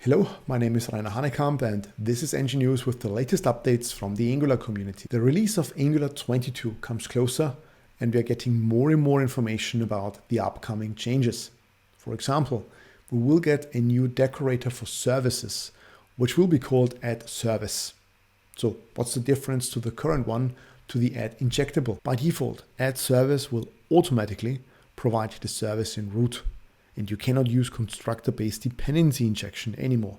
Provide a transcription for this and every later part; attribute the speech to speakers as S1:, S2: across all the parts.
S1: Hello, my name is Rainer Hanekamp and this is Engine News with the latest updates from the Angular community. The release of Angular 22 comes closer and we are getting more and more information about the upcoming changes. For example, we will get a new decorator for services, which will be called add service. So what's the difference to the current one to the add injectable? By default, add service will automatically provide the service in root. And you cannot use constructor-based dependency injection anymore,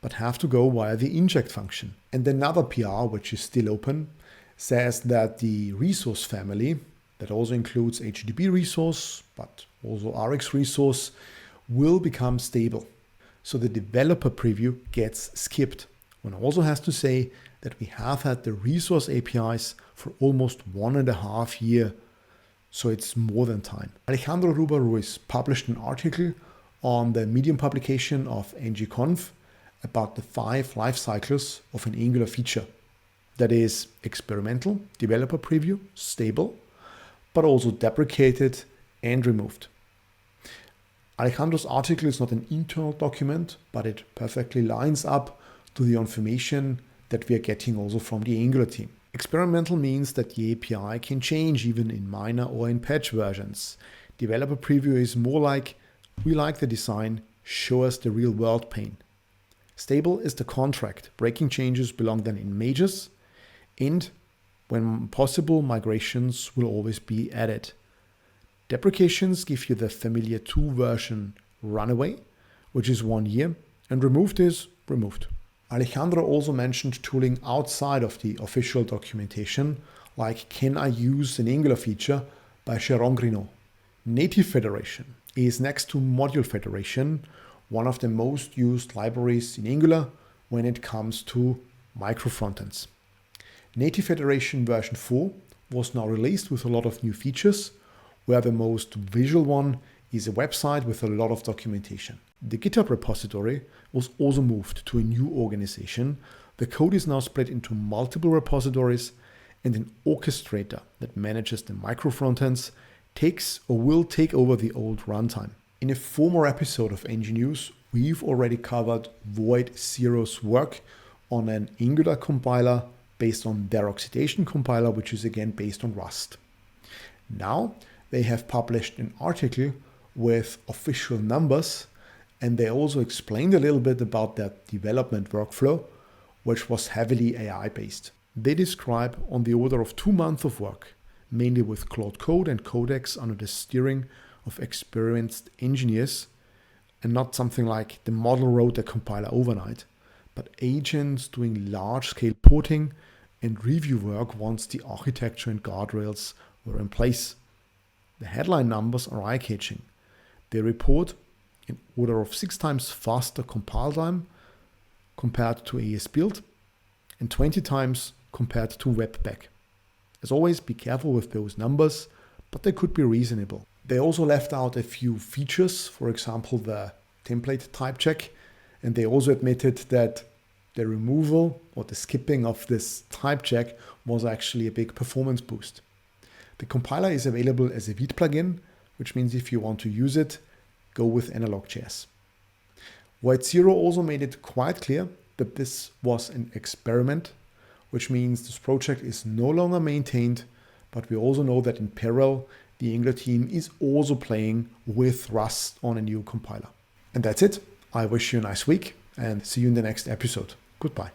S1: but have to go via the inject function. And another PR, which is still open, says that the resource family, that also includes httpResource, but also rxResource, will become stable. So the developer preview gets skipped. One also has to say that we have had the resource APIs for almost 1.5 years. So it's more than time. Alejandro Ruiz published an article on the Medium publication of ngconf about the 5 lifecycles of an Angular feature. That is experimental, developer preview, stable, but also deprecated and removed. Alejandro's article is not an internal document, but it perfectly lines up to the information that we are getting also from the Angular team. Experimental means that the API can change even in minor or in patch versions. Developer preview is more like, we like the design, show us the real world pain. Stable is the contract. Breaking changes belong then in majors, and when possible, migrations will always be added. Deprecations give you the familiar 2 version runaway, which is 1 year, and removed is removed. Alejandro also mentioned tooling outside of the official documentation, like Can I Use an Angular feature by Sharon Grino. Native Federation is next to Module Federation, one of the most used libraries in Angular when it comes to micro frontends. Native Federation version 4 was now released with a lot of new features, where the most visual one is a website with a lot of documentation. The GitHub repository was also moved to a new organization. The code is now split into multiple repositories, and an orchestrator that manages the micro frontends takes or will take over the old runtime. In a former episode of Engine News, we've already covered VoidZero's work on an Angular compiler based on their Oxidation compiler, which is again based on Rust. Now they have published an article with official numbers, and they also explained a little bit about their development workflow, which was heavily AI based. They describe on the order of 2 months of work, mainly with Claude Code and Codex under the steering of experienced engineers, and not something like the model wrote the compiler overnight, but agents doing large-scale porting and review work once the architecture and guardrails were in place. The headline numbers are eye-catching. They report in order of 6 times faster compile time compared to AS build and 20 times compared to Webpack. As always, be careful with those numbers, but they could be reasonable. They also left out a few features, for example, the template type check, and they also admitted that the removal or the skipping of this type check was actually a big performance boost. The compiler is available as a Vite plugin, which means if you want to use it, go with analog.js. VoidZero also made it quite clear that this was an experiment, which means this project is no longer maintained, but we also know that in parallel, the Angular team is also playing with Rust on a new compiler. And that's it. I wish you a nice week and see you in the next episode. Goodbye.